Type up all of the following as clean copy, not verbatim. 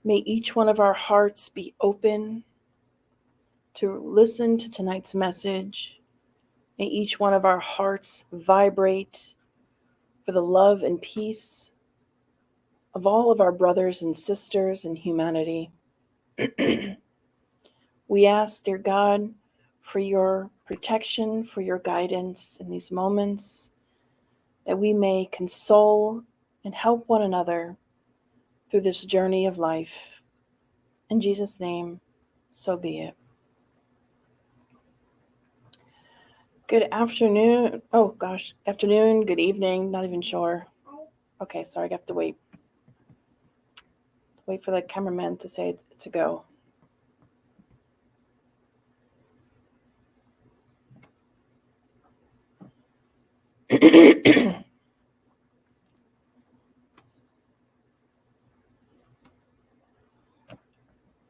May each one of our hearts be open to listen to tonight's message. May each one of our hearts vibrate for the love and peace of all of our brothers and sisters in humanity. We ask, dear God, for your protection, for your guidance in these moments, that we may console and help one another through this journey of life. In Jesus' name, so be it. Good afternoon. Oh gosh, afternoon, good evening, not even sure. Okay, sorry, I have to wait. Wait for the cameraman to say to go.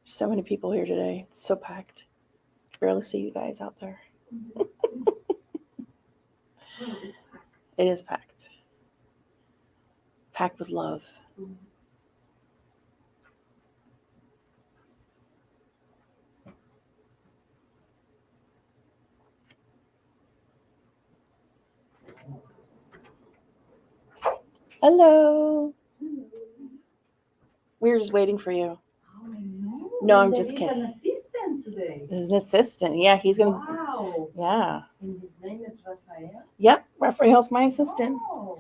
So many people here today. It's so packed. Barely see you guys out there. It is packed. Packed with love. Hello. We were just waiting for you. No, I'm just kidding. An assistant today. There's an assistant. Yeah, he's gonna. Wow. Yeah. And his name is Raphael. Yep, Raphael's my assistant. Oh.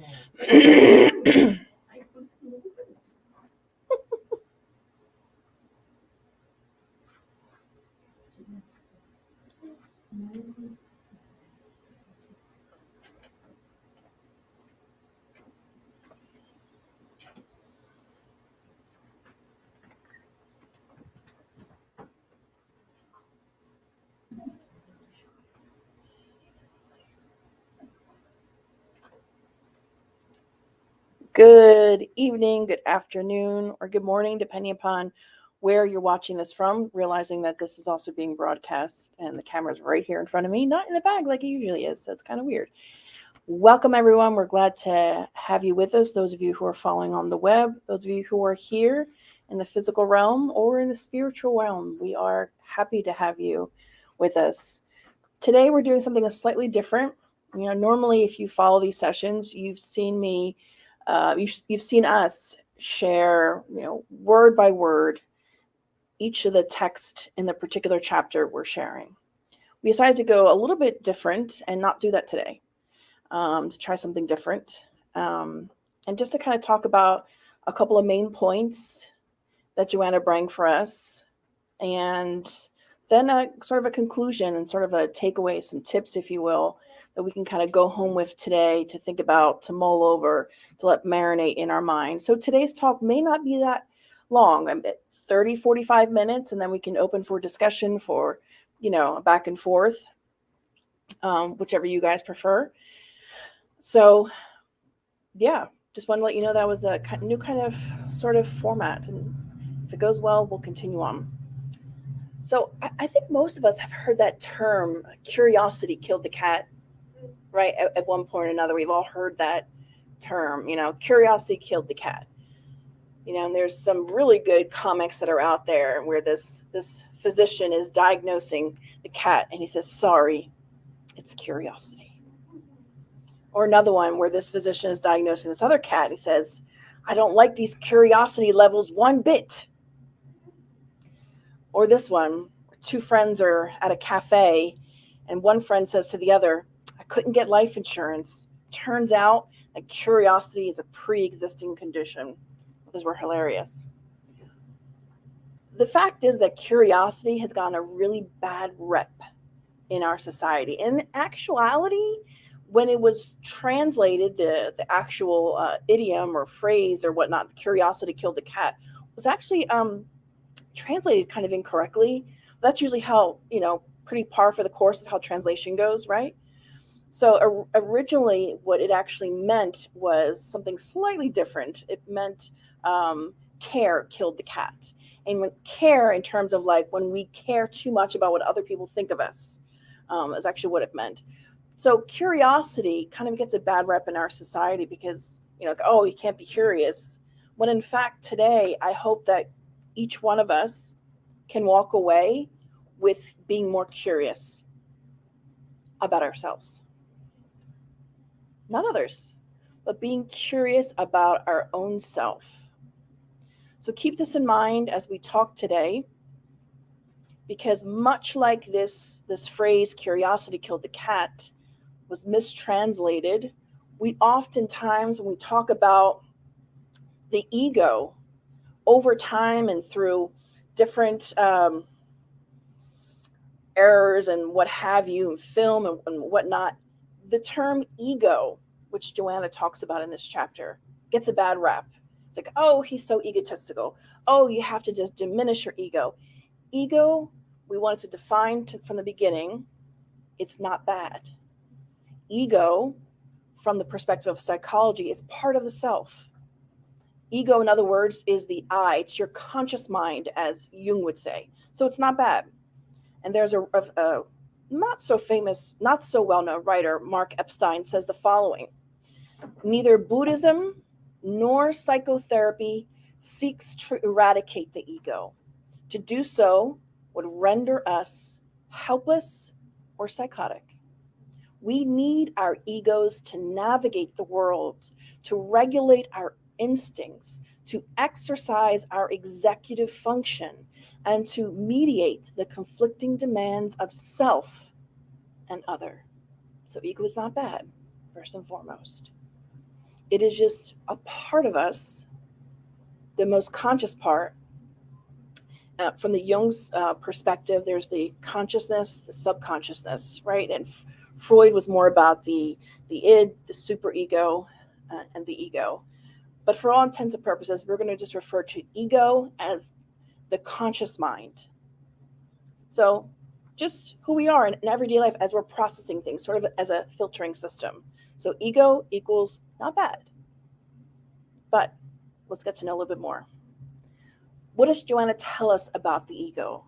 Good evening, good afternoon, or good morning, depending upon where you're watching this from, realizing that this is also being broadcast and the camera's right here in front of me, not in the back like it usually is. So it's kind of weird. Welcome, everyone. We're glad to have you with us. Those of you who are following on the web, those of you who are here in the physical realm or in the spiritual realm, we are happy to have you with us. Today, we're doing something slightly different. Normally, if you follow these sessions, you've seen me, you've seen us share, word by word, each of the text in the particular chapter we're sharing. We decided to go a little bit different and not do that today, to try something different, and just to kind of talk about a couple of main points that Joanna brought for us, and then sort of a conclusion and sort of a takeaway, some tips, if you will, that we can kind of go home with today to think about, to mull over, to let marinate in our mind. So today's talk may not be that long, 30, 45 minutes, and then we can open for discussion for, back and forth, whichever you guys prefer. So, yeah, just want to let you know that was a new kind of sort of format. And if it goes well, we'll continue on. So I think most of us have heard that term, curiosity killed the cat, right? At one point or another, we've all heard that term, curiosity killed the cat. And there's some really good comics that are out there where this physician is diagnosing the cat and he says, sorry, it's curiosity. Or another one where this physician is diagnosing this other cat. He says, I don't like these curiosity levels one bit. Or this one, two friends are at a cafe and one friend says to the other, I couldn't get life insurance. Turns out that curiosity is a pre-existing condition. Those were hilarious. The fact is that curiosity has gotten a really bad rep in our society. In actuality, when it was translated, the actual idiom or phrase or whatnot, curiosity killed the cat, was actually translated kind of incorrectly. That's usually how, pretty par for the course of how translation goes, right? So originally what it actually meant was something slightly different. It meant care killed the cat. And when care, in terms of like when we care too much about what other people think of us, is actually what it meant. So curiosity kind of gets a bad rep in our society because, oh, you can't be curious. When in fact today, I hope that each one of us can walk away with being more curious about ourselves. Not others, but being curious about our own self. So keep this in mind as we talk today, because much like this phrase, curiosity killed the cat, was mistranslated, we oftentimes, when we talk about the ego over time and through different errors and what have you, in film and whatnot, the term ego, which Joanna talks about in this chapter, gets a bad rap. It's like, oh, he's so egotistical. Oh, you have to just diminish your ego. Ego, we wanted to define from the beginning, it's not bad. Ego, from the perspective of psychology, is part of the self. Ego, in other words, is the I. It's your conscious mind, as Jung would say. So it's not bad. And there's a not so famous, not so well-known writer, Mark Epstein, says the following: neither Buddhism nor psychotherapy seeks to eradicate the ego. To do so would render us helpless or psychotic. We need our egos to navigate the world, to regulate our instincts, to exercise our executive function, and to mediate the conflicting demands of self and other. So ego is not bad, first and foremost. It is just a part of us, the most conscious part. From the Jung's perspective, there's the consciousness, the subconsciousness, right? And Freud was more about the id, the superego, and the ego. But for all intents and purposes, we're going to just refer to ego as the conscious mind. So just who we are in everyday life as we're processing things, sort of as a filtering system. So ego equals not bad. But let's get to know a little bit more. What does Joanna tell us about the ego?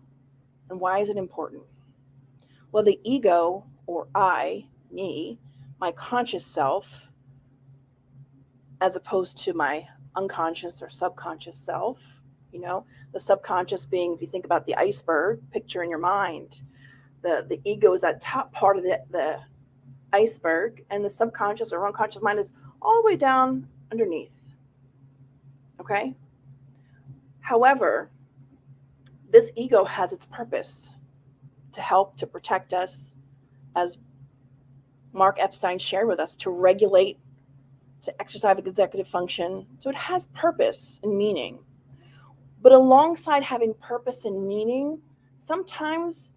And why is it important? Well, the ego, or I, me, my conscious self, as opposed to my unconscious or subconscious self, the subconscious being, if you think about the iceberg picture in your mind, the ego is that top part of the iceberg, and the subconscious or unconscious mind is all the way down underneath. Okay? However, this ego has its purpose to help, to protect us, as Mark Epstein shared with us, to regulate, to exercise executive function. So it has purpose and meaning. But alongside having purpose and meaning, sometimes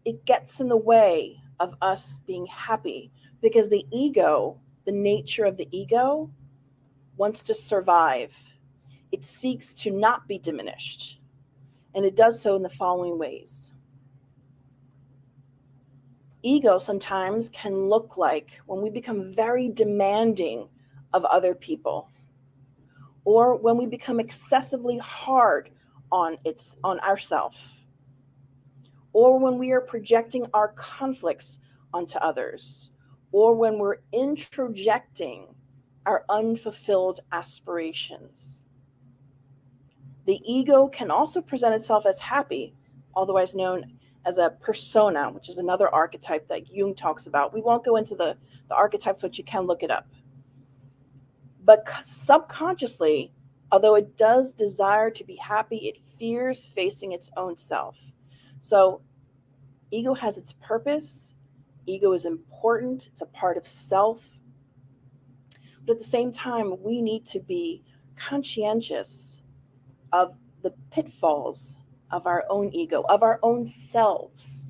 it gets in the way of us being happy, because the ego, the nature of the ego, wants to survive. It seeks to not be diminished. And it does so in the following ways. Ego sometimes can look like when we become very demanding of other people, or when we become excessively hard on ourselves, or when we are projecting our conflicts onto others, or when we're introjecting our unfulfilled aspirations. The ego can also present itself as happy, otherwise known as a persona, which is another archetype that Jung talks about. We won't go into the archetypes, but you can look it up. But subconsciously, although it does desire to be happy, it fears facing its own self. So ego has its purpose. Ego is important. It's a part of self. But at the same time, we need to be conscientious of the pitfalls of our own ego, of our own selves,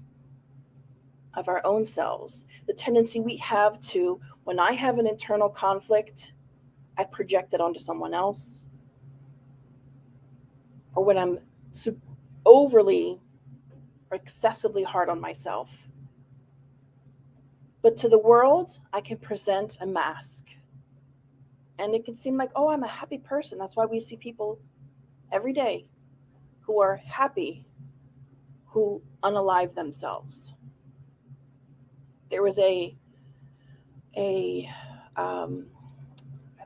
the tendency we have to, when I have an internal conflict, I project it onto someone else, or when I'm overly or excessively hard on myself. But to the world, I can present a mask, and it can seem like, oh, I'm a happy person. That's why we see people every day who are happy, who unalive themselves. There was I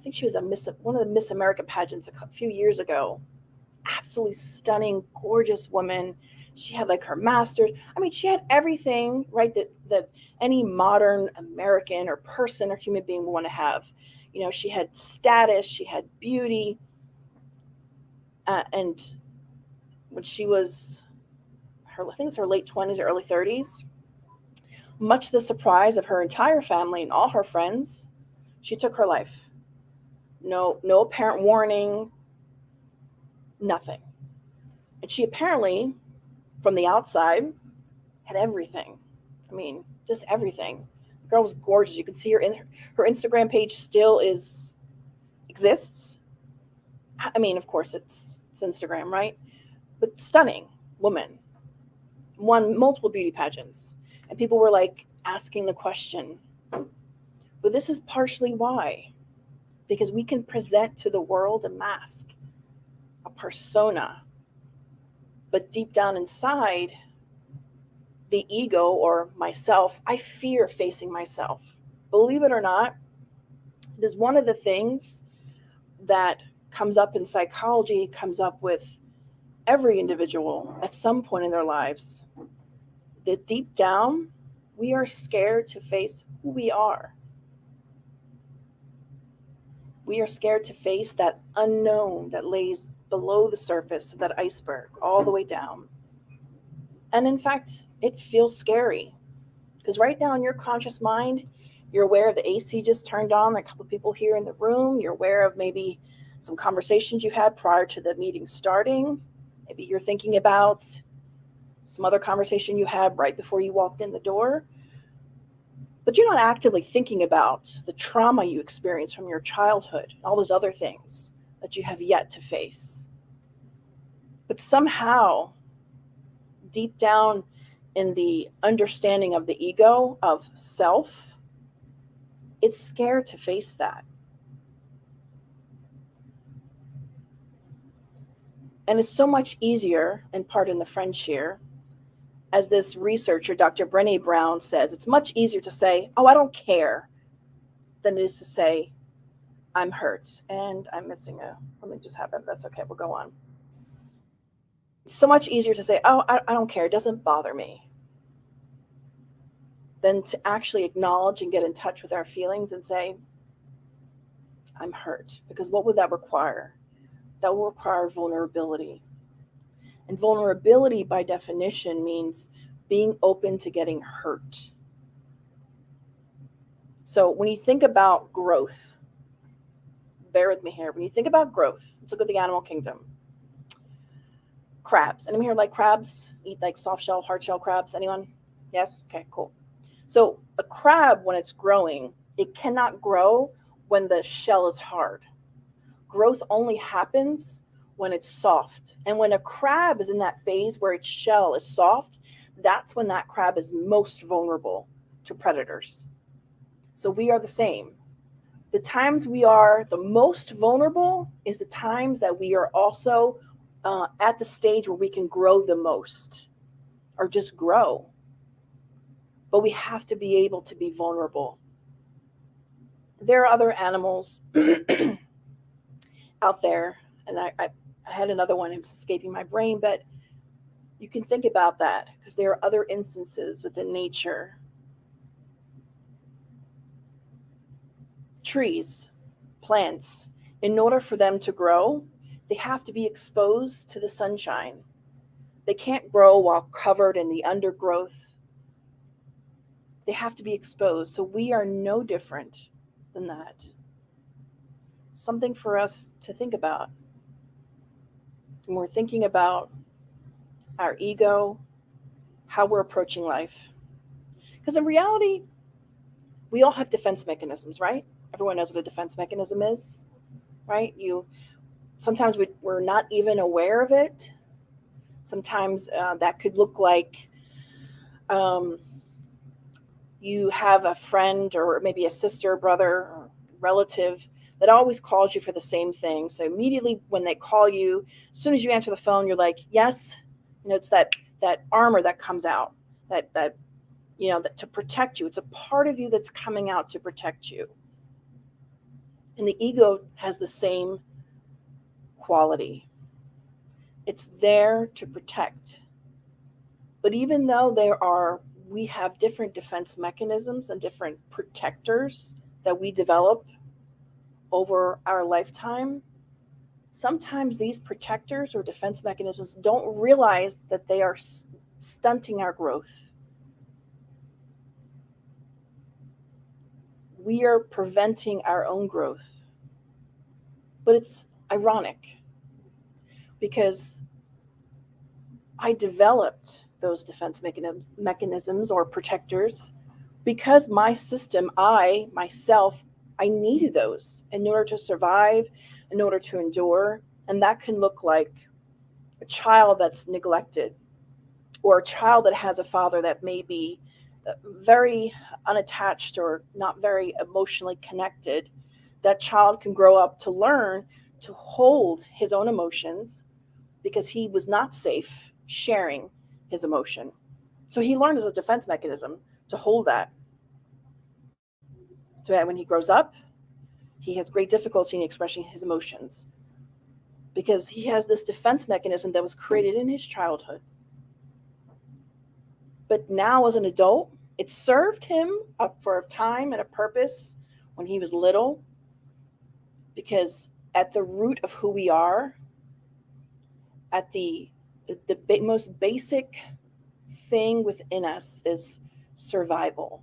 think she was one of the Miss America pageants a few years ago, absolutely stunning, gorgeous woman. She had like her master's. I mean, she had everything, right, that any modern American or person or human being would want to have. You know, she had status, she had beauty. And when she was, I think it's her late 20s or early 30s, much to the surprise of her entire family and all her friends, she took her life. No apparent warning, nothing. And she apparently, from the outside, had everything. I mean, just everything. The girl was gorgeous. You could see her in her Instagram page still exists. I mean, of course, it's Instagram, right? But stunning woman. Won multiple beauty pageants. And people were like asking the question, but this is partially why. Because we can present to the world a mask, a persona. But deep down inside, the ego or myself, I fear facing myself. Believe it or not, it is one of the things that comes up in psychology, comes up with every individual at some point in their lives. That deep down, we are scared to face who we are. We are scared to face that unknown that lays below the surface of that iceberg all the way down. And in fact, it feels scary because right now in your conscious mind, you're aware of the AC just turned on, there are a couple of people here in the room. You're aware of maybe some conversations you had prior to the meeting starting. Maybe you're thinking about some other conversation you had right before you walked in the door. But you're not actively thinking about the trauma you experienced from your childhood, all those other things that you have yet to face. But somehow, deep down in the understanding of the ego, of self, it's scared to face that. And it's so much easier, and pardon the French here, as this researcher, Dr. Brené Brown, says, it's much easier to say, oh, I don't care, than it is to say, I'm hurt. And I'm missing something just happened. That's okay. We'll go on. It's so much easier to say, oh, I don't care. It doesn't bother me, than to actually acknowledge and get in touch with our feelings and say, I'm hurt. Because what would that require? That will require vulnerability. And vulnerability, by definition, means being open to getting hurt. So when you think about growth, bear with me here. When you think about growth, let's look at the animal kingdom. Crabs. Anyone here like crabs? Eat like soft shell, hard shell crabs? Anyone? Yes? Okay, cool. So a crab, when it's growing, it cannot grow when the shell is hard. Growth only happens when it's soft. And when a crab is in that phase where its shell is soft, that's when that crab is most vulnerable to predators. So we are the same. The times we are the most vulnerable is the times that we are also at the stage where we can grow the most, or just grow. But we have to be able to be vulnerable. There are other animals out there, and I had another one, it's escaping my brain, but you can think about that because there are other instances within nature. Trees, plants, in order for them to grow, they have to be exposed to the sunshine. They can't grow while covered in the undergrowth. They have to be exposed. So we are no different than that. Something for us to think about. When we're thinking about our ego, how we're approaching life. Because in reality, we all have defense mechanisms, right? Everyone knows what a defense mechanism is, right? Sometimes we're not even aware of it. Sometimes that could look like you have a friend or maybe a sister, brother, or relative that always calls you for the same thing. So immediately when they call you, as soon as you answer the phone, you're like, yes. It's that armor that comes out, that to protect you. It's a part of you that's coming out to protect you. And the ego has the same quality. It's there to protect. But even though we have different defense mechanisms and different protectors that we develop over our lifetime, sometimes these protectors or defense mechanisms don't realize that they are stunting our growth. We are preventing our own growth. But it's ironic because I developed those defense mechanisms or protectors because my system, I needed those in order to survive, in order to endure. And that can look like a child that's neglected, or a child that has a father that may be very unattached or not very emotionally connected. That child can grow up to learn to hold his own emotions because he was not safe sharing his emotion. So he learned as a defense mechanism to hold that. So that when he grows up, he has great difficulty in expressing his emotions because he has this defense mechanism that was created in his childhood. But now as an adult, it served him up for a time and a purpose when he was little, because at the root of who we are, at the most basic thing within us is survival.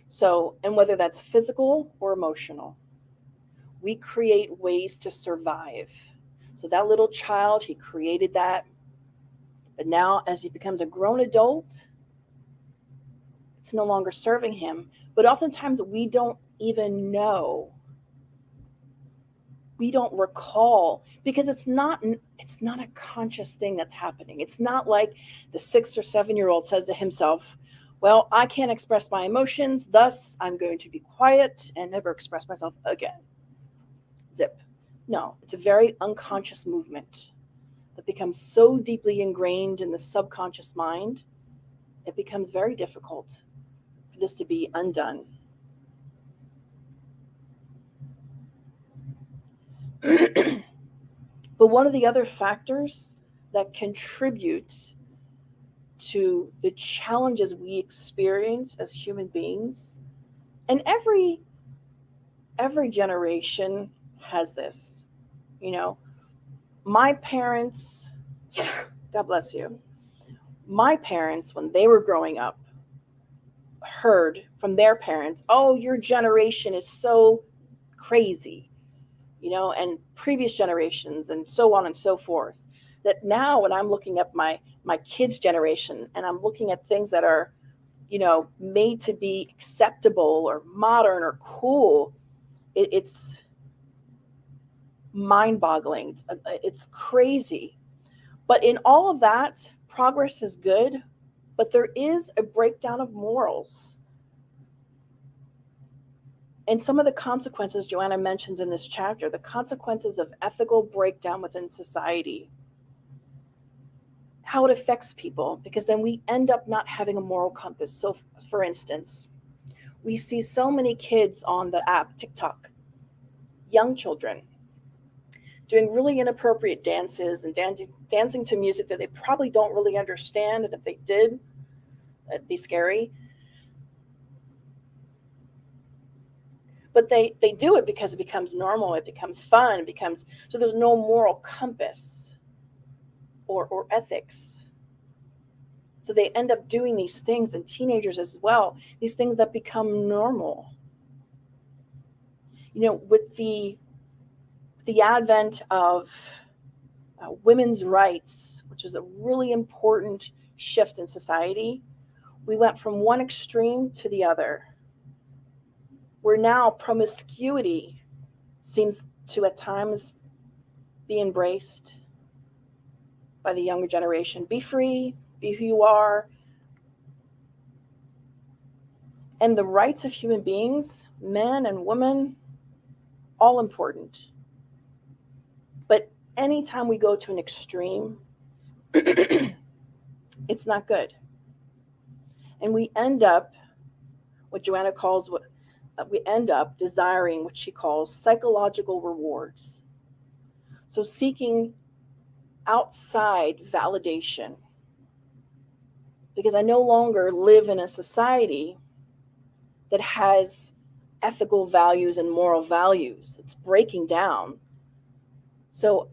So, and whether that's physical or emotional, we create ways to survive. So that little child, he created that. But now as he becomes a grown adult, it's no longer serving him. But oftentimes we don't even know. We don't recall because it's not a conscious thing that's happening. It's not like the 6 or 7-year-old says to himself, well, I can't express my emotions, thus I'm going to be quiet and never express myself again. Zip. No, it's a very unconscious movement that becomes so deeply ingrained in the subconscious mind, it becomes very difficult for this to be undone. But one of the other factors that contribute to the challenges we experience as human beings, and every generation has this, my parents, God bless you, my parents, when they were growing up, heard from their parents, oh, your generation is so crazy, and previous generations and so on and so forth. That now when I'm looking at my kids' generation and I'm looking at things that are, made to be acceptable or modern or cool, it's mind-boggling. It's crazy. But in all of that, progress is good, but there is a breakdown of morals. And some of the consequences Joanna mentions in this chapter, the consequences of ethical breakdown within society, how it affects people, because then we end up not having a moral compass. So, for instance, we see so many kids on the app TikTok, young children, doing really inappropriate dances and dancing to music that they probably don't really understand. And if they did, it'd be scary. But they do it because it becomes normal, it becomes fun, so there's no moral compass or ethics. So they end up doing these things, and teenagers as well, these things that become normal. With the advent of women's rights, which is a really important shift in society, we went from one extreme to the other, where now promiscuity seems to at times be embraced by the younger generation. Be free, be who you are. And the rights of human beings, men and women, all important. But anytime we go to an extreme, it's not good. And we end up, what Joanna calls, we end up desiring what she calls psychological rewards. So seeking outside validation, because I no longer live in a society that has ethical values and moral values. It's breaking down. So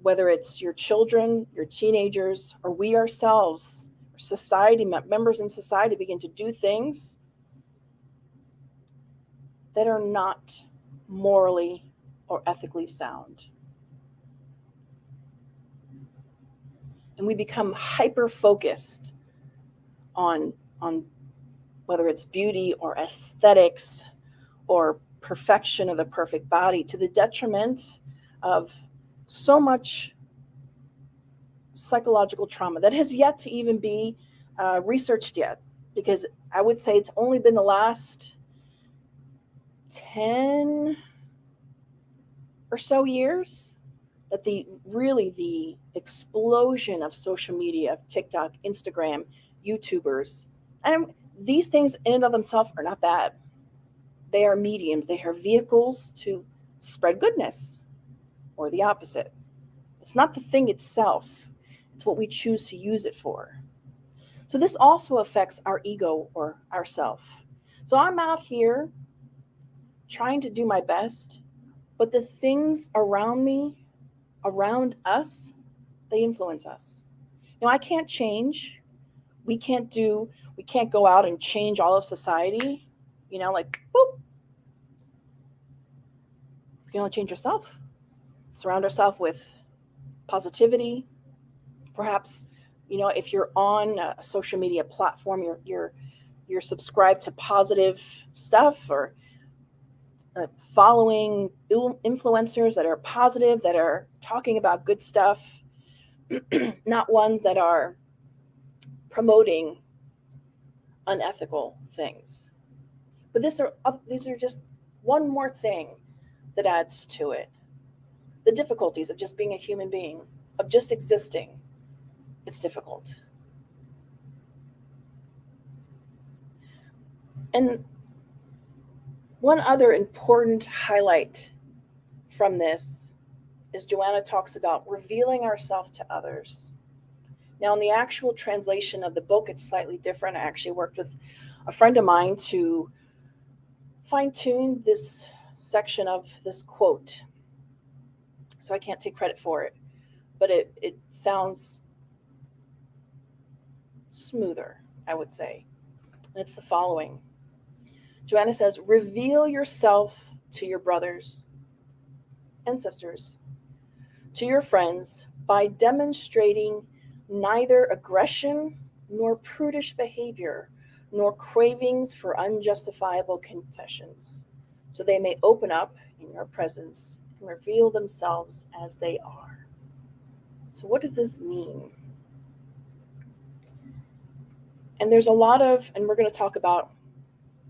whether it's your children, your teenagers, or we ourselves, or society members in society begin to do things that are not morally or ethically sound. And we become hyper-focused on whether it's beauty or aesthetics or perfection of the perfect body, to the detriment of so much psychological trauma that has yet to even be researched yet. Because I would say it's only been the last 10 or so years that the explosion of social media, of TikTok, Instagram, YouTubers, and these things in and of themselves are not bad. They are mediums. They are vehicles to spread goodness, or the opposite. It's not the thing itself. It's what we choose to use it for. So this also affects our ego or ourself. So I'm out here trying to do my best, but the things around me, around us, they influence us. Now, I can't change. We can't go out and change all of society, like, boop. We can only change ourselves. Surround ourselves with positivity. Perhaps, if you're on a social media platform, you're subscribed to positive stuff, or following influencers that are positive, that are talking about good stuff, not ones that are promoting unethical things. But these are just one more thing that adds to it. The difficulties of just being a human being, of just existing. It's difficult. And one other important highlight from this is Joanna talks about revealing ourselves to others. Now, in the actual translation of the book, it's slightly different. I actually worked with a friend of mine to fine-tune this section of this quote. So I can't take credit for it, but it sounds smoother, I would say. And it's the following. Joanna says, reveal yourself to your brothers and sisters, to your friends, by demonstrating neither aggression nor prudish behavior, nor cravings for unjustifiable confessions, so they may open up in your presence and reveal themselves as they are. So what does this mean? And there's a lot of, and we're going to talk about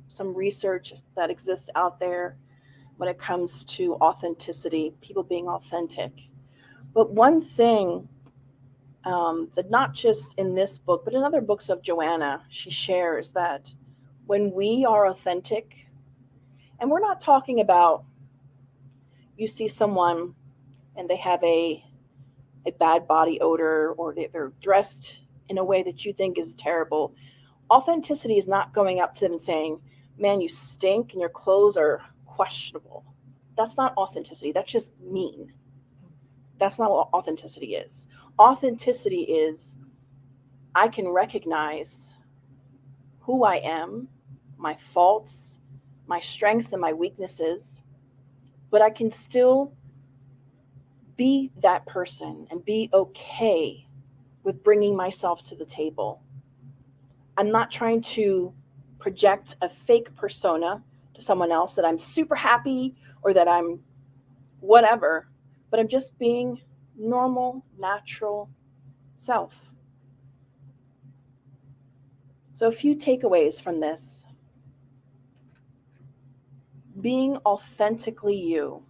some research that exists out there when it comes to authenticity, people being authentic. But one thing that not just in this book, but in other books of Joanna, she shares that when we are authentic, and we're not talking about you see someone and they have a bad body odor, or they're dressed in a way that you think is terrible. Authenticity is not going up to them and saying, man, you stink and your clothes are questionable. That's not authenticity. That's just mean. That's not what authenticity is. Authenticity is, I can recognize who I am, my faults, my strengths and my weaknesses, but I can still be that person and be okay with bringing myself to the table. I'm not trying to project a fake persona to someone else that I'm super happy or that I'm whatever, but I'm just being normal, natural self. So a few takeaways from this. Being authentically you.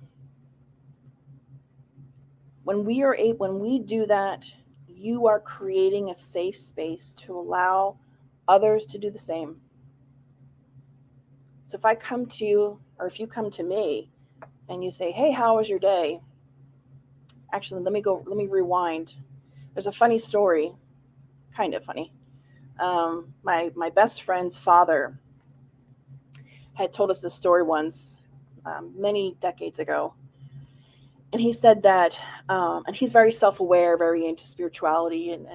When we do that, you are creating a safe space to allow others to do the same. So if I come to you, or if you come to me and you say, hey, how was your day? Actually, let me rewind. There's a funny story, kind of funny. My best friend's father had told us this story once, many decades ago. And he said that, and he's very self-aware, very into spirituality, and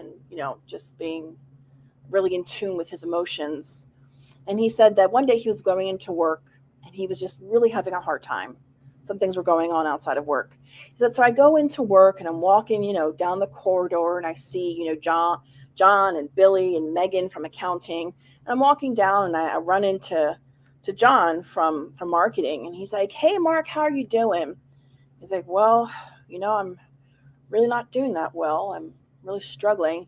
just being really in tune with his emotions. And he said that one day he was going into work and he was just really having a hard time. Some things were going on outside of work. He said, so I go into work and I'm walking, down the corridor, and I see, John and Billy and Megan from accounting. And I'm walking down and I run into John from marketing. And he's like, hey, Mark, how are you doing? He's like, well, I'm really not doing that well. I'm really struggling.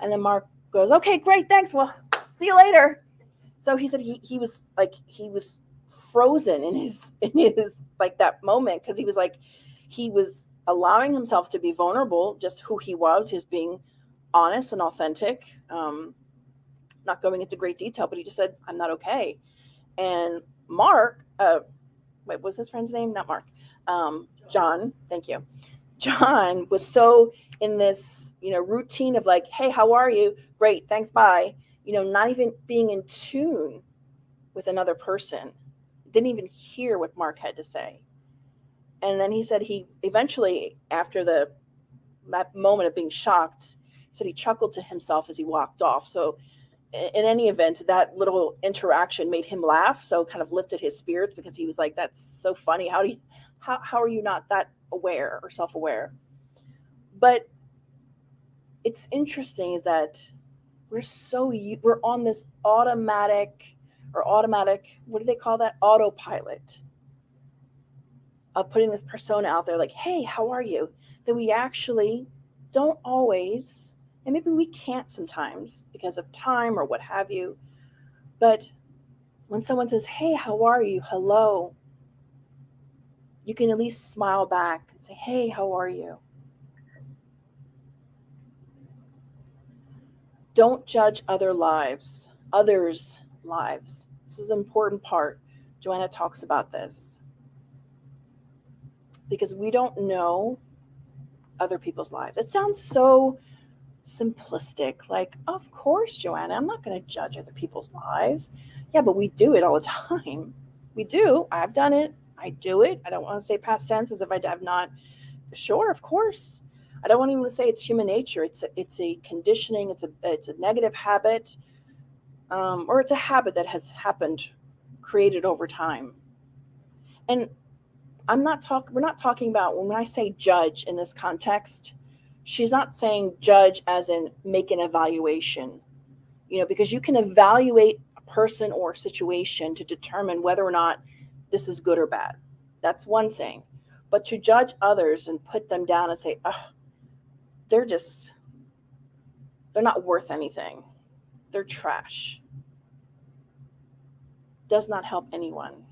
And then Mark goes, okay, great, thanks. Well, see you later. So he said he was frozen in his like that moment, because he was allowing himself to be vulnerable, just who he was, his being honest and authentic, not going into great detail, but he just said, I'm not okay. And Mark, what was his friend's name? Not Mark. John, thank you. John was so in this, routine of like, hey, how are you? Great, thanks, bye. Not even being in tune with another person. Didn't even hear what Mark had to say. And then he said he eventually, after that moment of being shocked, he said he chuckled to himself as he walked off. So in any event, that little interaction made him laugh, so kind of lifted his spirits, because he was like, that's so funny. How are you not that aware or self-aware? But it's interesting is that we're on this automatic, what do they call that? Autopilot of putting this persona out there like, hey, how are you? That we actually don't always, and maybe we can't sometimes because of time or what have you. But when someone says, hey, how are you? Hello. You can at least smile back and say, hey, how are you? Don't judge others' lives. This is an important part. Joanna talks about this. Because we don't know other people's lives. It sounds so simplistic. Like, of course, Joanna, I'm not going to judge other people's lives. Yeah, but we do it all the time. We do. I've done it. I do it. I don't want to say past tense as if I have not. Sure, of course. I don't want to even say it's human nature. It's a conditioning. It's a negative habit, or it's a habit that has happened, created over time. And we're not talking about, when I say judge in this context, she's not saying judge as in make an evaluation, because you can evaluate a person or a situation to determine whether or not this is good or bad. That's one thing. But to judge others and put them down and say, oh, they're not worth anything, they're trash, does not help anyone.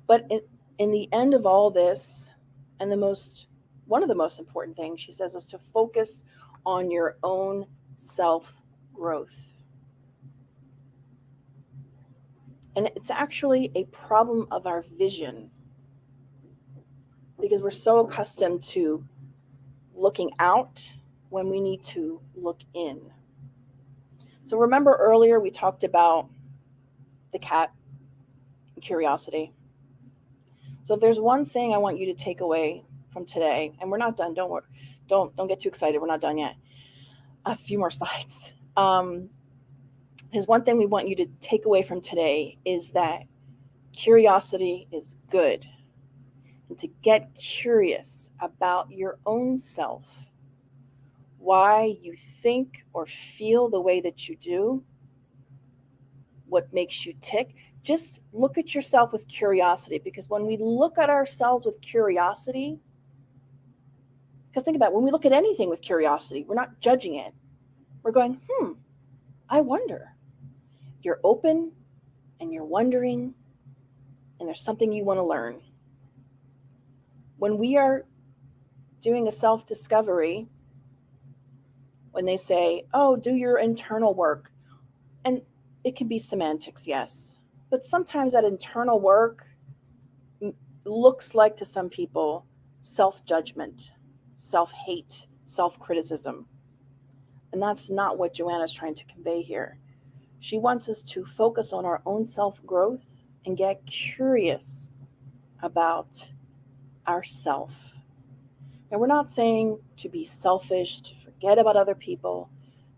But in the end of all this, and one of the most important things she says is to focus on your own self-growth. And it's actually a problem of our vision, because we're so accustomed to looking out when we need to look in. So remember earlier we talked about the cat and curiosity. So if there's one thing I want you to take away from today, and we're not done, don't worry, don't get too excited, we're not done yet. A few more slides. There's one thing we want you to take away from today, is that curiosity is good. And to get curious about your own self, why you think or feel the way that you do, what makes you tick. Just look at yourself with curiosity, because when we look at ourselves with curiosity, because think about it, when we look at anything with curiosity, we're not judging it. We're going, I wonder. You're open and you're wondering, and there's something you want to learn. When we are doing a self-discovery, when they say, oh, do your internal work, and it can be semantics, yes, But sometimes that internal work looks like, to some people, self-judgment, self-hate, self-criticism. And that's not what Joanna's trying to convey here. She wants us to focus on our own self-growth and get curious about ourself. And we're not saying to be selfish, to forget about other people.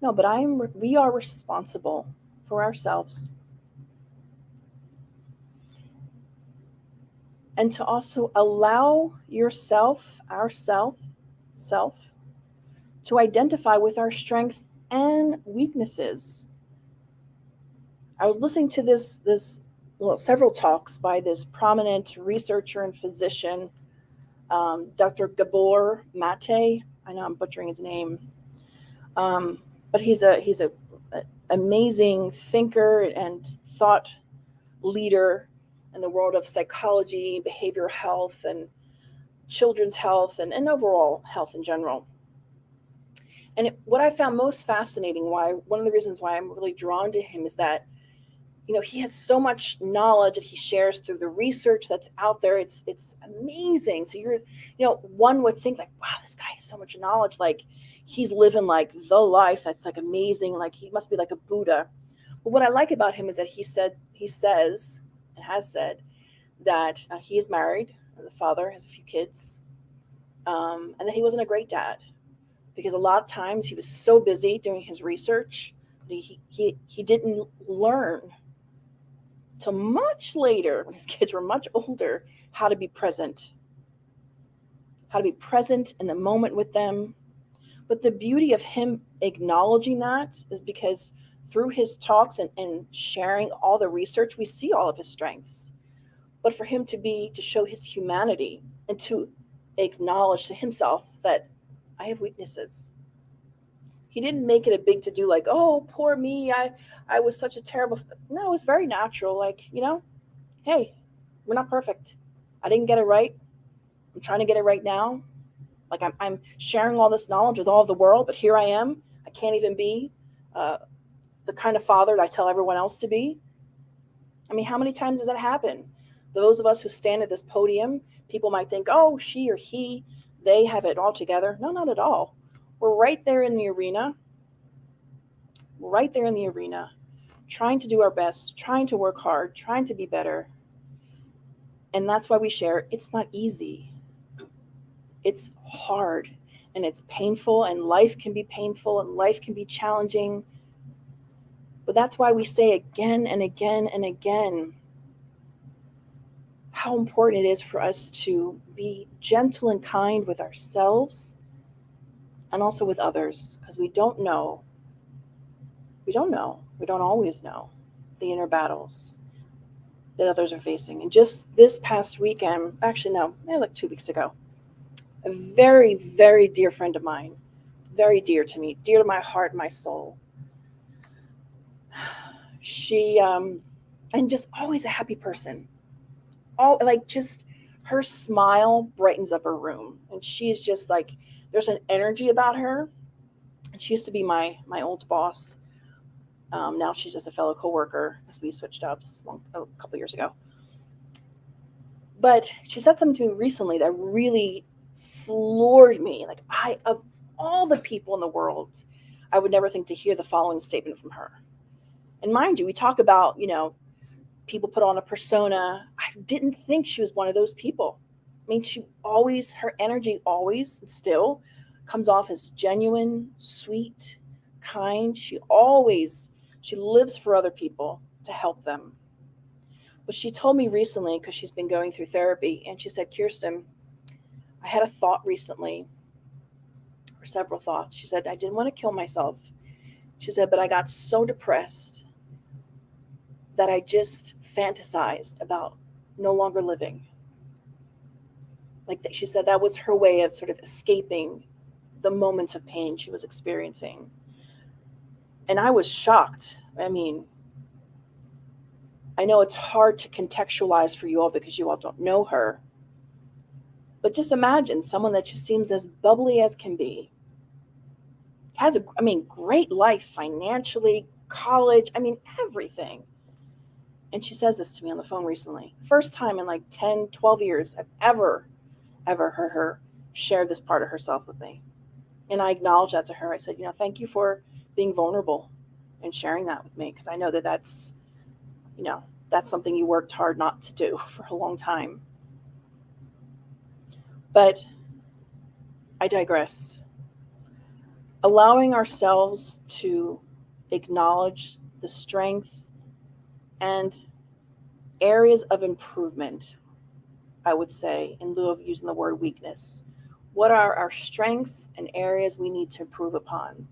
No, but we are responsible for ourselves. And to also allow yourself, self, to identify with our strengths and weaknesses. I was listening to several talks by this prominent researcher and physician, Dr. Gabor Mate. I know I'm butchering his name, but he's a amazing thinker and thought leader in the world of psychology, behavioral health, and children's health, and overall health in general. And what I found most fascinating, one of the reasons why I'm really drawn to him, is that, he has so much knowledge that he shares through the research that's out there. It's amazing. So one would think like, wow, this guy has so much knowledge. Like he's living like the life that's like amazing. Like he must be like a Buddha. But what I like about him is that he says and has said that he is married, and the father has a few kids, and that he wasn't a great dad because a lot of times he was so busy doing his research that he didn't learn till much later, when his kids were much older, how to be present in the moment with them. But the beauty of him acknowledging that is because through his talks and sharing all the research, we see all of his strengths. But for him to show his humanity and to acknowledge to himself that I have weaknesses. He didn't make it a big to-do like, oh, poor me, I was such a terrible... No, it was very natural. Like, hey, we're not perfect. I didn't get it right. I'm trying to get it right now. Like I'm sharing all this knowledge with all of the world, but here I am. I can't even be the kind of father that I tell everyone else to be. I mean, how many times does that happen? Those of us who stand at this podium, people might think, oh, she or he, they have it all together. No, not at all. We're right there in the arena. Trying to do our best, trying to work hard, trying to be better. And that's why we share. It's not easy. It's hard and it's painful, and life can be painful and life can be challenging. But that's why we say again and again and again how important it is for us to be gentle and kind with ourselves and also with others, because we don't always know the inner battles that others are facing. And just this past weekend, like 2 weeks ago, a very, very dear friend of mine, very dear to me, dear to my heart, my soul. She, and just always a happy person. Just her smile brightens up her room. And she's just like, there's an energy about her. And she used to be my old boss. Now she's just a fellow coworker because we switched jobs a couple years ago. But she said something to me recently that really floored me. Like, of all the people in the world, I would never think to hear the following statement from her. And mind you, we talk about, people put on a persona. I didn't think she was one of those people. I mean, her energy always still comes off as genuine, sweet, kind. She lives for other people to help them. But she told me recently, because she's been going through therapy, and she said, Kirsten, I had a thought recently, or several thoughts. She said, I didn't want to kill myself. She said, but I got so depressed that I just fantasized about no longer living. She said that was her way of sort of escaping the moments of pain she was experiencing. And I was shocked. I mean, I know it's hard to contextualize for you all because you all don't know her. But just imagine someone that just seems as bubbly as can be. Has a great life financially, college, everything. And she says this to me on the phone recently. First time in like 10, 12 years I've ever heard her share this part of herself with me. And I acknowledged that to her. I said, thank you for being vulnerable and sharing that with me, because I know that that's something you worked hard not to do for a long time. But I digress. Allowing ourselves to acknowledge the strength and areas of improvement, I would say, in lieu of using the word weakness. What are our strengths and areas we need to improve upon?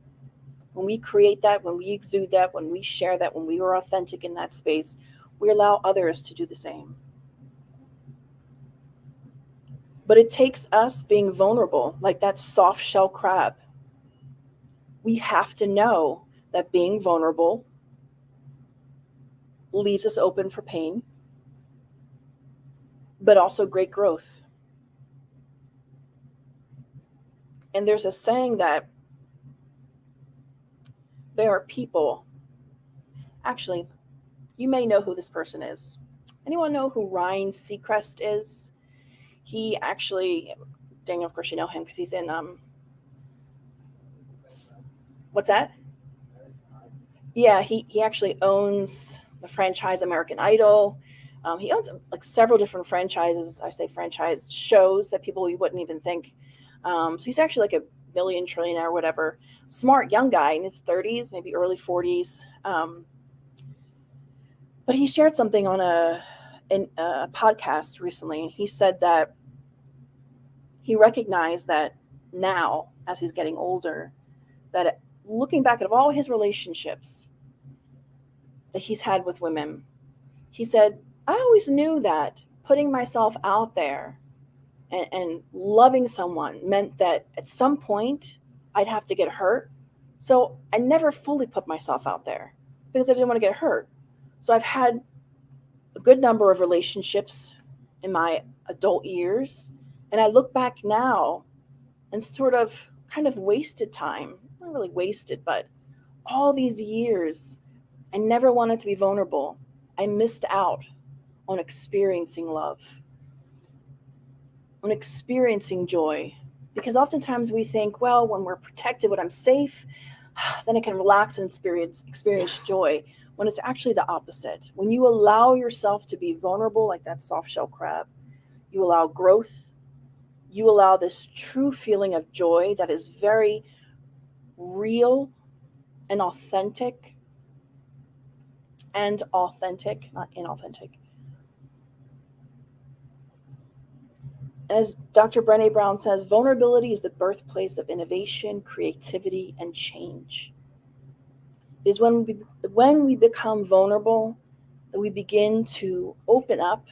When we create that, when we exude that, when we share that, when we are authentic in that space, we allow others to do the same. But it takes us being vulnerable, like that soft shell crab. We have to know that being vulnerable leaves us open for pain, but also great growth. And there's a saying that there are people, actually, you may know who this person is. Anyone know who Ryan Seacrest is? He actually, Daniel, of course you know him because he's in, what's that? Yeah, he actually owns the franchise American Idol. He owns like several different franchises. I say franchise shows that people you wouldn't even think. So he's actually like a million trillionaire or whatever. Smart young guy in his 30s, maybe early 40s. But he shared something on a podcast recently. He said that he recognized that now, as he's getting older, that looking back at all his relationships that he's had with women, he said, I always knew that putting myself out there and loving someone meant that at some point I'd have to get hurt. So I never fully put myself out there because I didn't want to get hurt. So I've had a good number of relationships in my adult years. And I look back now and sort of kind of wasted time. Not really wasted, but all these years, I never wanted to be vulnerable. I missed out on experiencing love, on experiencing joy. Because oftentimes we think, well, when we're protected, when I'm safe, then I can relax and experience joy, when it's actually the opposite. When you allow yourself to be vulnerable like that soft shell crab, you allow growth, you allow this true feeling of joy that is very real and authentic, not inauthentic. As Dr. Brené Brown says, vulnerability is the birthplace of innovation, creativity, and change. It is when we become vulnerable that we begin to open up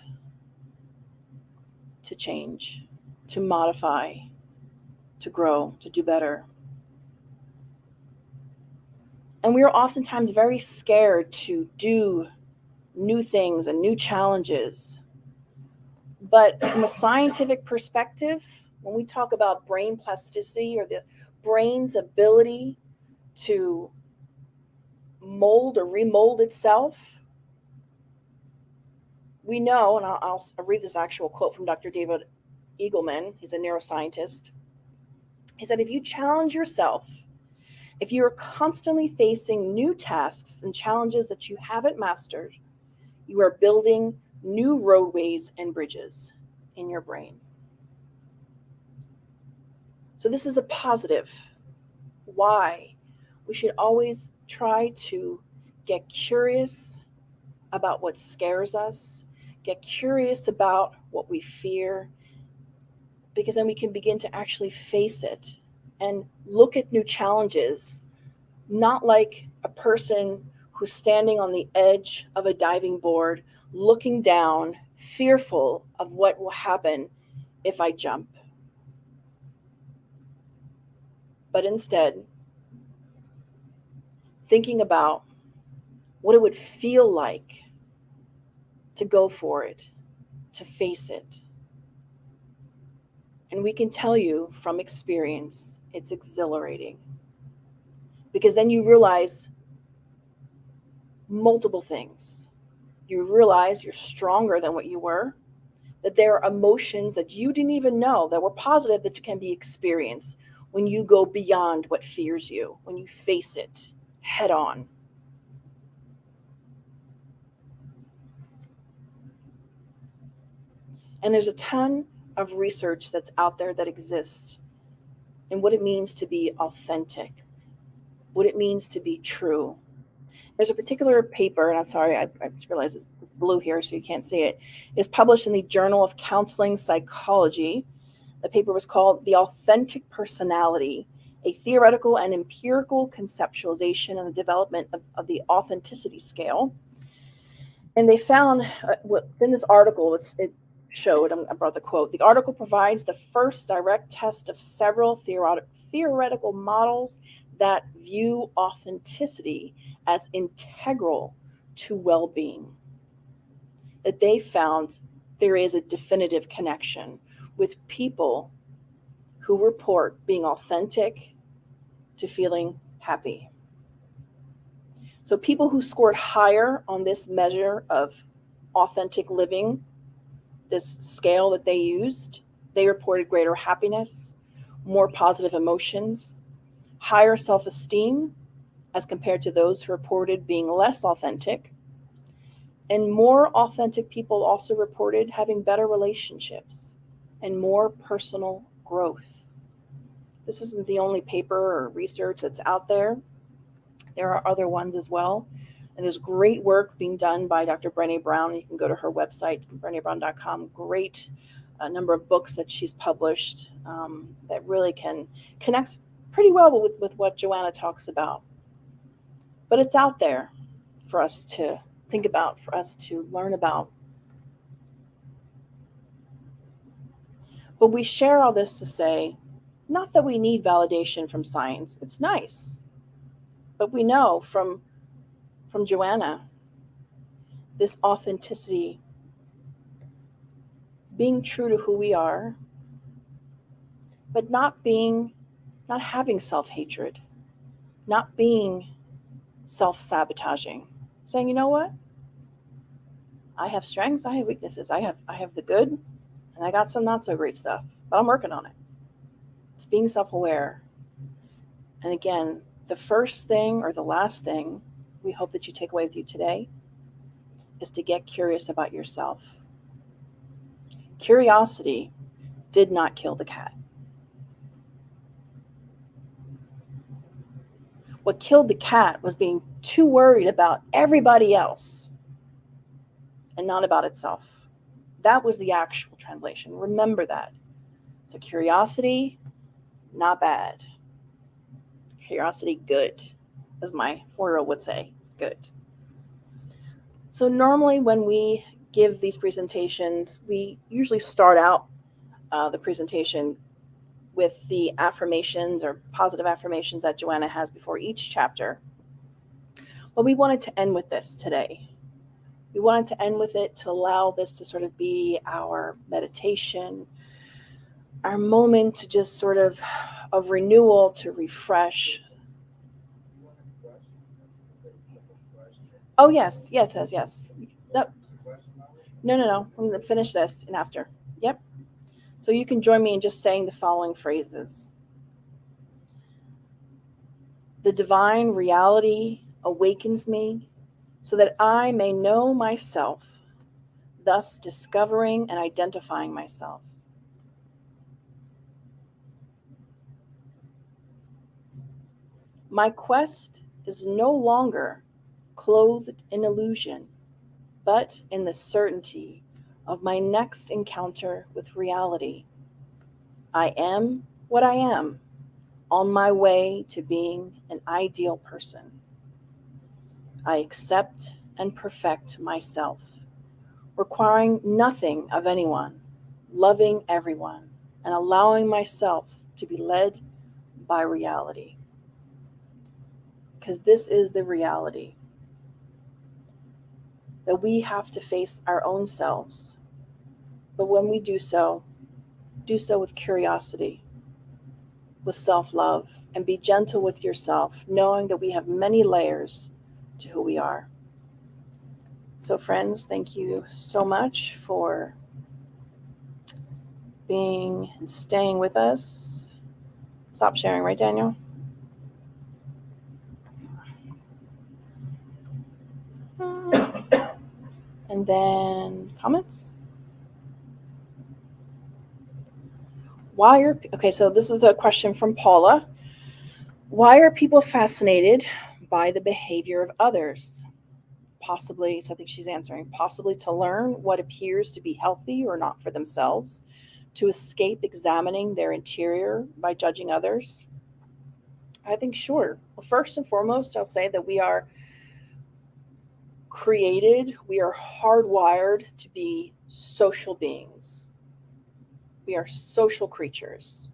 to change, to modify, to grow, to do better. And we are oftentimes very scared to do new things and new challenges. But from a scientific perspective, when we talk about brain plasticity or the brain's ability to mold or remold itself, we know, and I'll read this actual quote from Dr. David Eagleman, he's a neuroscientist. He said, if you challenge yourself, if you're constantly facing new tasks and challenges that you haven't mastered, you are building new roadways and bridges in your brain. So this is a positive. Why? We should always try to get curious about what scares us, get curious about what we fear, because then we can begin to actually face it and look at new challenges, not like a person who's standing on the edge of a diving board, looking down, fearful of what will happen if I jump. But instead, thinking about what it would feel like to go for it, to face it. And we can tell you from experience, it's exhilarating. Because then you realize multiple things. You realize you're stronger than what you were, that there are emotions that you didn't even know that were positive that can be experienced when you go beyond what fears you, when you face it head on. And there's a ton of research that's out there that exists in what it means to be authentic, what it means to be true. There's a particular paper, and I'm sorry, I just realized it's blue here so you can't see it. It's published in the Journal of Counseling Psychology. The paper was called The Authentic Personality, a Theoretical and Empirical Conceptualization and the Development of the Authenticity Scale. And they found, in this article, it showed, I brought the quote, the article provides the first direct test of several theoretical models that view authenticity as integral to well-being. That they found there is a definitive connection with people who report being authentic to feeling happy. So people who scored higher on this measure of authentic living, this scale that they used, they reported greater happiness, more positive emotions, higher self-esteem as compared to those who reported being less authentic. And more authentic people also reported having better relationships and more personal growth. This isn't the only paper or research that's out there. There are other ones as well. And there's great work being done by Dr. Brené Brown. You can go to her website, brenebrown.com. Great number of books that she's published that really connects pretty well with what Joanna talks about. But it's out there for us to think about, for us to learn about. But we share all this to say, not that we need validation from science. It's nice. But we know from Joanna, this authenticity, being true to who we are, but not having self-hatred, not being self-sabotaging, saying, you know what? I have strengths, I have weaknesses, I have the good, and I got some not so great stuff, but I'm working on it. It's being self-aware. And again, the first thing or the last thing we hope that you take away with you today is to get curious about yourself. Curiosity did not kill the cat. What killed the cat was being too worried about everybody else and not about itself. That was the actual translation. Remember that. So curiosity, not bad. Curiosity, good, as my 4-year-old would say. It's good. So normally when we give these presentations, we usually start out the presentation with the affirmations or positive affirmations that Joanna has before each chapter. But we wanted to end with this today. We wanted to end with it to allow this to sort of be our meditation, our moment to just sort of renewal, to refresh. Oh, yes. No. I'm going to finish this and after. Yep. So you can join me in just saying the following phrases. The divine reality awakens me so that I may know myself, thus discovering and identifying myself. My quest is no longer clothed in illusion, but in the certainty of my next encounter with reality. I am what I am, on my way to being an ideal person. I accept and perfect myself, requiring nothing of anyone, loving everyone, and allowing myself to be led by reality. Because this is the reality, that we have to face our own selves. But when we do so with curiosity, with self-love, and be gentle with yourself, knowing that we have many layers to who we are. So friends, thank you so much for being and staying with us. Stop sharing, right, Daniel? And then comments. Okay, so this is a question from Paula. Why are people fascinated by the behavior of others? Possibly, so I think she's answering, possibly to learn what appears to be healthy or not for themselves, to escape examining their interior by judging others. I think sure. Well, first and foremost, I'll say that we are hardwired to be social beings. We are social creatures.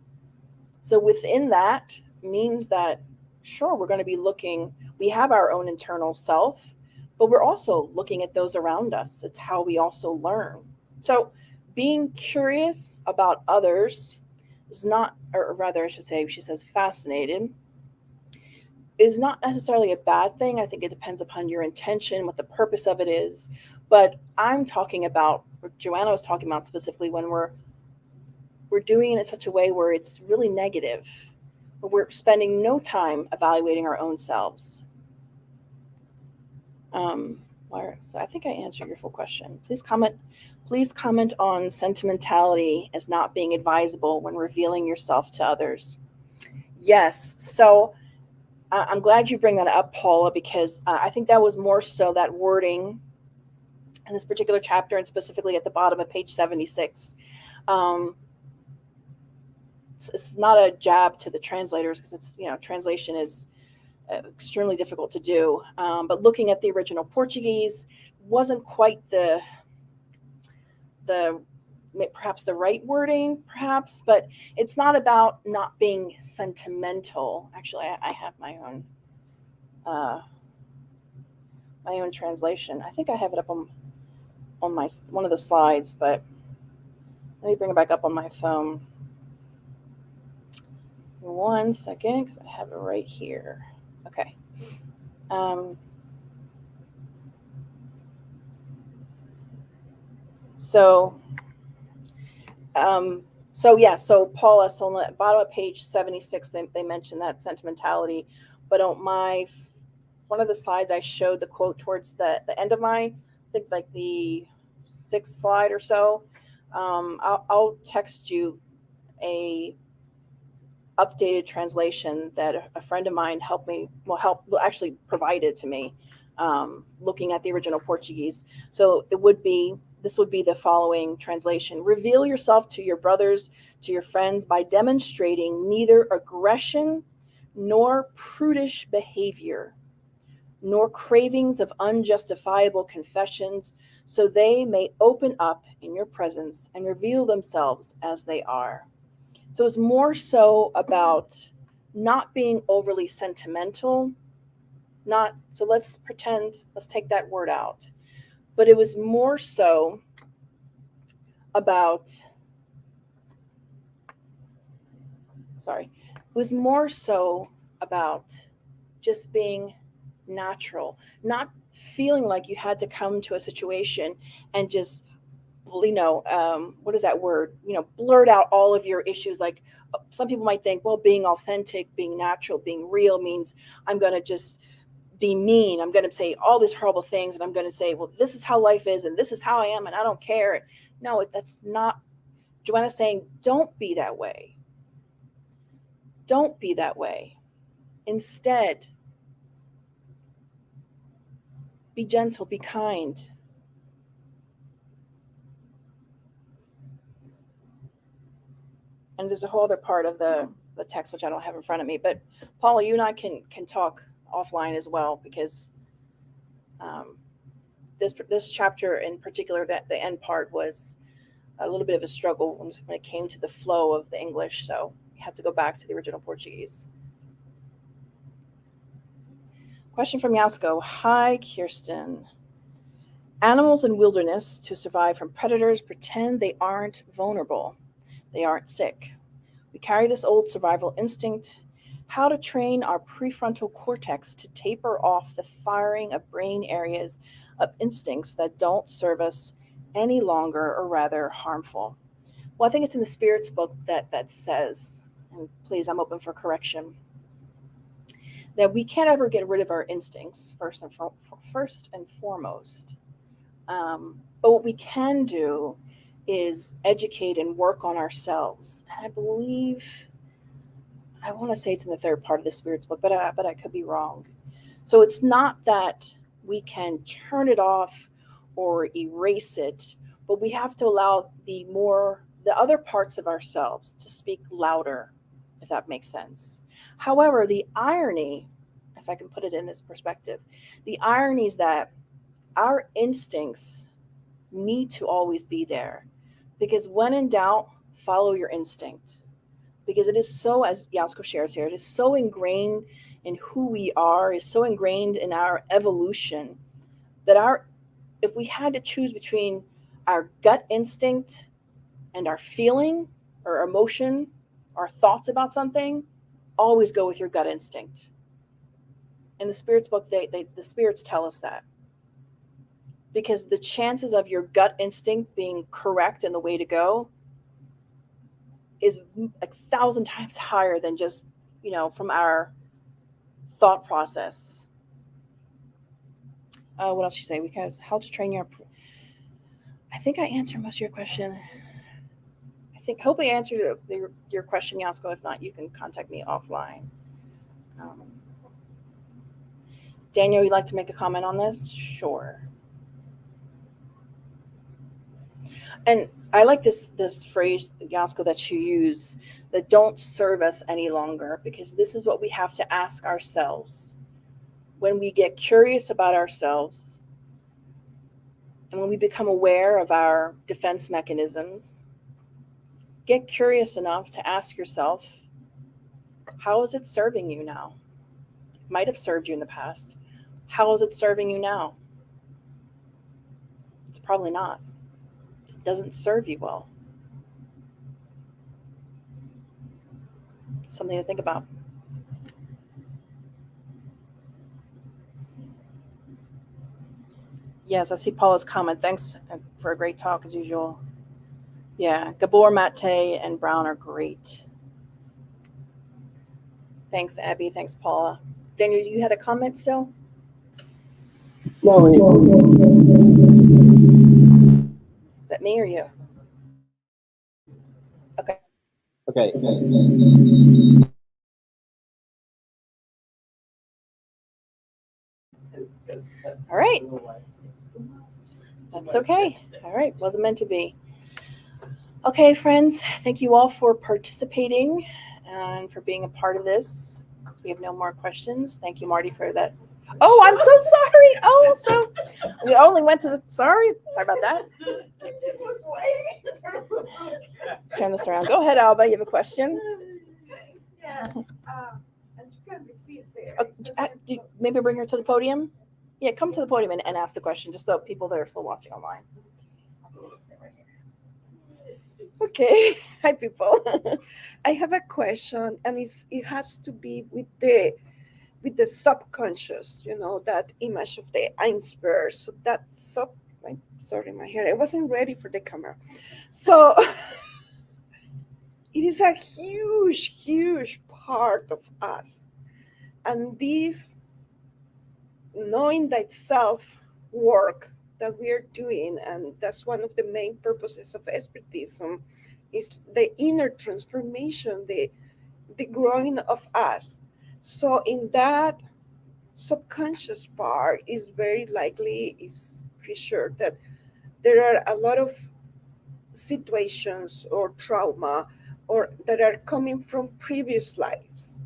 So within that means that, sure, we're going to be looking, we have our own internal self, but we're also looking at those around us. It's how we also learn. So being curious about others is not, or rather, I should say, she says fascinated, is not necessarily a bad thing. I think it depends upon your intention, what the purpose of it is. But I'm talking about, or Joanna was talking about specifically when we're doing it in such a way where it's really negative. We're spending no time evaluating our own selves. So I think I answered your full question. Please comment on sentimentality as not being advisable when revealing yourself to others. Yes. So I'm glad you bring that up, Paula, because I think that was more so that wording in this particular chapter, and specifically at the bottom of page 76. It's not a jab to the translators, because it's, translation is extremely difficult to do. But looking at the original Portuguese wasn't quite the perhaps the right wording, perhaps, but it's not about not being sentimental. Actually, I have my own translation. I think I have it up on my one of the slides, but let me bring it back up on my phone. 1 second, because I have it right here. Okay. So Paula, so on the bottom of page 76, they mentioned that sentimentality, but on one of the slides I showed the quote towards the end of I think like the 6th slide or so. I'll text you a updated translation that a friend of mine actually provided to me, looking at the original Portuguese. So this would be the following translation. Reveal yourself to your brothers, to your friends, by demonstrating neither aggression nor prudish behavior, nor cravings of unjustifiable confessions, so they may open up in your presence and reveal themselves as they are. So it's more so about not being overly sentimental, let's take that word out. But it was more so about, just being natural, not feeling like you had to come to a situation and just, what is that word? Blurt out all of your issues. Like some people might think, well, being authentic, being natural, being real means I'm going to just be mean. I'm going to say all these horrible things, and I'm going to say, well, this is how life is, and this is how I am, and I don't care. No, that's not. Joanna's saying, don't be that way. Don't be that way. Instead, be gentle, be kind. And there's a whole other part of the text which I don't have in front of me. But Paula, you and I can talk offline as well, because this chapter in particular, that the end part was a little bit of a struggle when it came to the flow of the English. So we had to go back to the original Portuguese. Question from Yasko. Hi, Kirsten. Animals in wilderness, to survive from predators, pretend they aren't vulnerable. They aren't sick. We carry this old survival instinct. how to train our prefrontal cortex to taper off the firing of brain areas of instincts that don't serve us any longer or rather harmful. Well, I think it's in the Spirit's book that says, and please, I'm open for correction, that we can't ever get rid of our instincts first and foremost. But what we can do is educate and work on ourselves. And I believe, I want to say it's in the third part of the Spirit's book, but I could be wrong. So it's not that we can turn it off or erase it, but we have to allow the other parts of ourselves to speak louder, if that makes sense. However, the irony, if I can put it in this perspective, the irony is that our instincts need to always be there, because when in doubt, follow your instinct. Because it is so, as Yasko shares here, it is so ingrained in who we are, is so ingrained in our evolution that if we had to choose between our gut instinct and our feeling or emotion, our thoughts about something, always go with your gut instinct. In the Spirit's book, the spirits tell us that. Because the chances of your gut instinct being correct and the way to go is 1,000 times higher than just, from our thought process. What else you say? Because how to train I think I answered most of your question. Hopefully I answered your question, Yasko. If not, you can contact me offline. Daniel, you'd like to make a comment on this? Sure. And I like this phrase, Yasko, that you use, that don't serve us any longer, because this is what we have to ask ourselves. When we get curious about ourselves, and when we become aware of our defense mechanisms, get curious enough to ask yourself, how is it serving you now? It might have served you in the past. How is it serving you now? It's probably not. It doesn't serve you well. Something to think about. Yes, I see Paula's comment. Thanks for a great talk as usual. Yeah, Gabor, Mate, and Brown are great. Thanks, Abby. Thanks, Paula. Daniel, you had a comment still? No. Is that me or you? Okay. Okay. All right. That's okay. All right. Wasn't meant to be. Okay, friends. Thank you all for participating and for being a part of this. We have no more questions. Thank you, Marty, for that. Oh, I'm so sorry. Oh, so we only went to the. Sorry about that. Let's turn this around. Go ahead, Alba. You have a question? Yes. And you can repeat there. Maybe bring her to the podium. Yeah, come to the podium and ask the question, just so people that are still watching online. Okay. Hi, people. I have a question, and it has to be with the subconscious. That image of the iceberg. So I'm sorry, my hair. I wasn't ready for the camera. So it is a huge, huge part of us, and this knowing that self work that we are doing, and that's one of the main purposes of Spiritism, is the inner transformation, the growing of us. So in that subconscious part is very likely, is pretty sure that there are a lot of situations or trauma or that are coming from previous lives.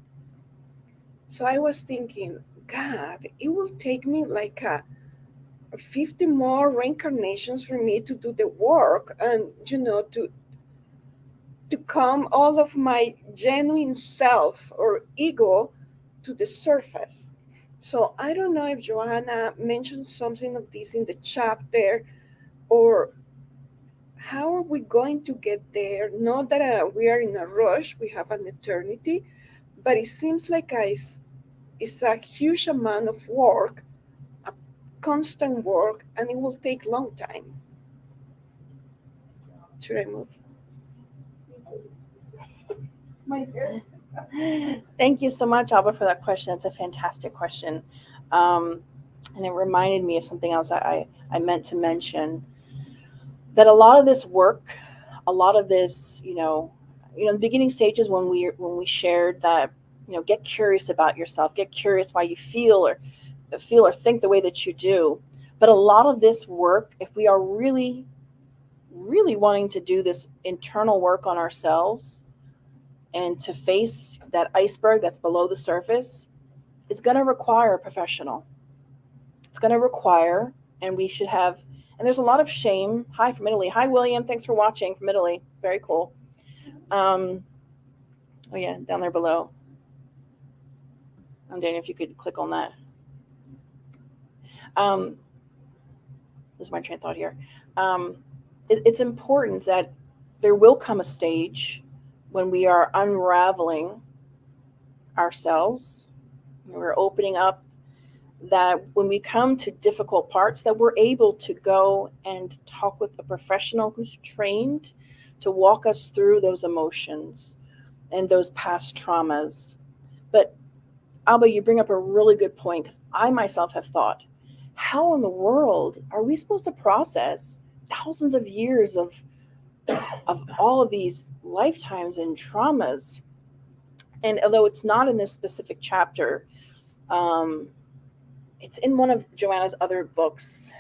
So I was thinking, God, it will take me like a 50 more reincarnations for me to do the work, and to come all of my genuine self or ego to the surface. So I don't know if Joanna mentioned something of this in the chapter, or how are we going to get there? Not that we are in a rush, we have an eternity, but it seems like it's a huge amount of work, a constant work, and it will take long time. Should I move? My hair. Thank you so much, Alba, for that question. It's a fantastic question. And it reminded me of something else I meant to mention, that a lot of this work, a lot of this, the beginning stages when we shared that, get curious about yourself, get curious why you feel or think the way that you do. But a lot of this work, if we are really, really wanting to do this internal work on ourselves and to face that iceberg that's below the surface, it's going to require a professional. It's going to require, and we should have, and there's a lot of shame. Hi from Italy. Hi, William. Thanks for watching from Italy. Very cool. Oh, yeah, down there below. Daniel, if you could click on that. This is my train of thought here. It's important that there will come a stage when we are unraveling ourselves, when we're opening up, that when we come to difficult parts, that we're able to go and talk with a professional who's trained to walk us through those emotions and those past traumas. But Alba, you bring up a really good point, because I myself have thought, how in the world are we supposed to process thousands of years of all of these lifetimes and traumas? And although it's not in this specific chapter, it's in one of Joanna's other books.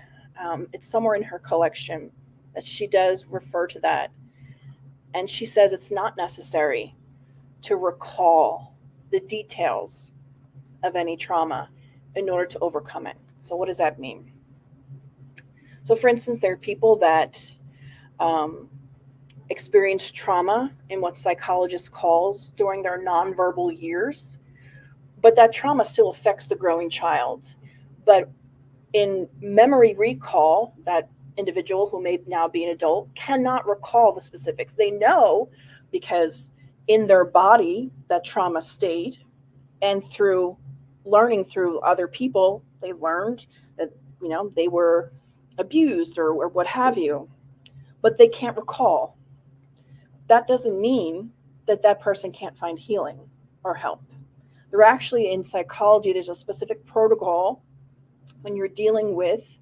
It's somewhere in her collection that she does refer to that. And she says it's not necessary to recall the details of any trauma in order to overcome it. So what does that mean? So for instance, there are people that experience trauma in what psychologists calls during their nonverbal years, but that trauma still affects the growing child. But in memory recall, that individual who may now be an adult cannot recall the specifics. They know because in their body that trauma stayed, and through learning through other people, they learned that, they were abused or what have you, but they can't recall. That doesn't mean that that person can't find healing or help. They're actually, in psychology, there's a specific protocol when you're dealing with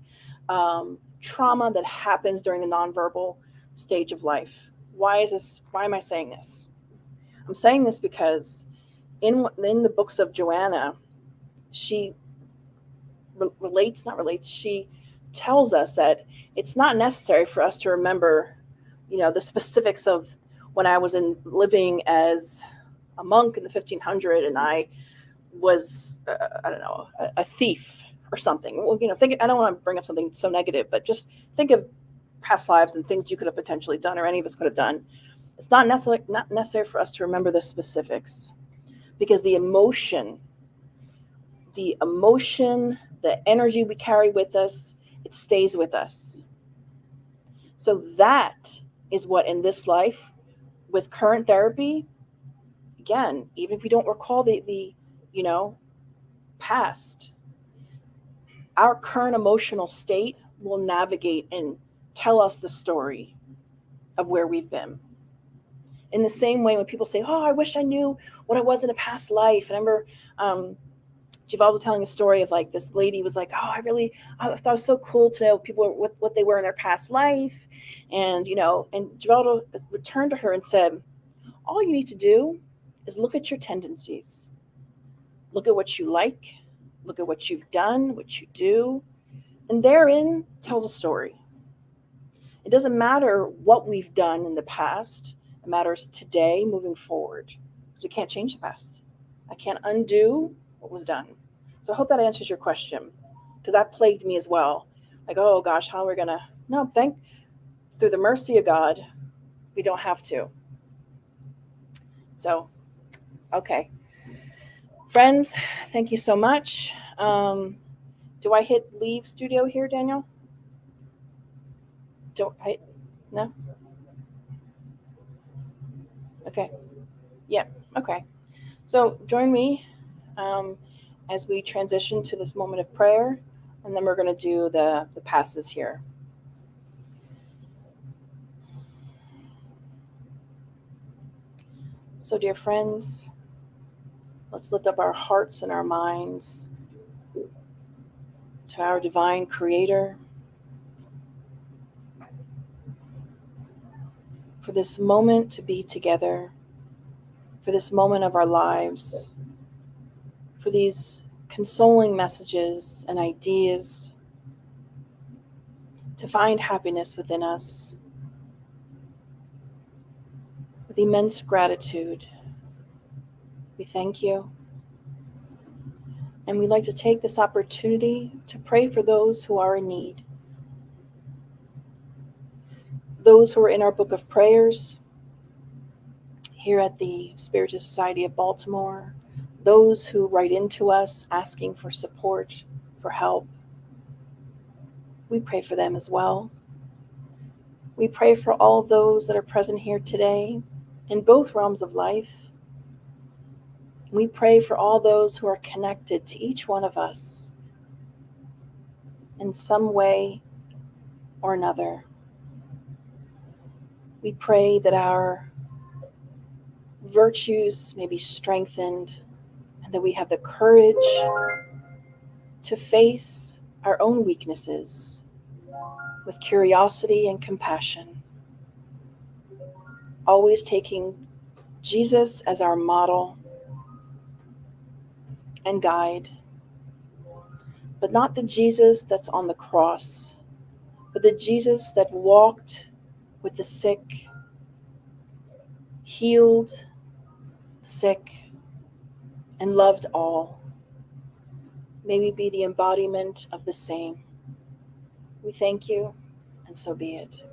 trauma that happens during the nonverbal stage of life. Why am I saying this? I'm saying this because in the books of Joanna, she she tells us that it's not necessary for us to remember, the specifics of when I was living as a monk in the 1500s and I was, a thief or something. Well, I don't want to bring up something so negative, but just think of past lives and things you could have potentially done, or any of us could have done. It's not necessary for us to remember the specifics, because the emotion, the energy we carry with us, it stays with us. So that is what in this life, with current therapy, again, even if we don't recall the past, our current emotional state will navigate and tell us the story of where we've been. In the same way, when people say, "Oh, I wish I knew what I was in a past life," and I remember Divaldo telling a story of like this lady was like, "Oh, I thought it was so cool to know people what they were in their past life," and and Divaldo returned to her and said, "All you need to do is look at your tendencies, look at what you like, look at what you've done, what you do, and therein tells a story. It doesn't matter what we've done in the past. It matters today, moving forward, because we can't change the past. I can't undo what was done." So I hope that answers your question, because that plagued me as well. Like, oh gosh, how are we gonna? No, through the mercy of God, we don't have to. So, okay. Friends, thank you so much. Do I hit leave studio here, Daniel? No? Okay. Yeah, okay. So join me as we transition to this moment of prayer, and then we're going to do the passes here. So, dear friends, let's lift up our hearts and our minds to our divine Creator for this moment to be together, for this moment of our lives, for these consoling messages and ideas to find happiness within us. With immense gratitude, we thank you. And we'd like to take this opportunity to pray for those who are in need. Those who are in our book of prayers here at the Spiritist Society of Baltimore. Those who write into us asking for support, for help. We pray for them as well. We pray for all those that are present here today in both realms of life. We pray for all those who are connected to each one of us in some way or another. We pray that our virtues may be strengthened and that we have the courage to face our own weaknesses with curiosity and compassion, always taking Jesus as our model and guide, but not the Jesus that's on the cross, but the Jesus that walked with the sick, healed the sick, and loved all. May we be the embodiment of the same. We thank you, and so be it.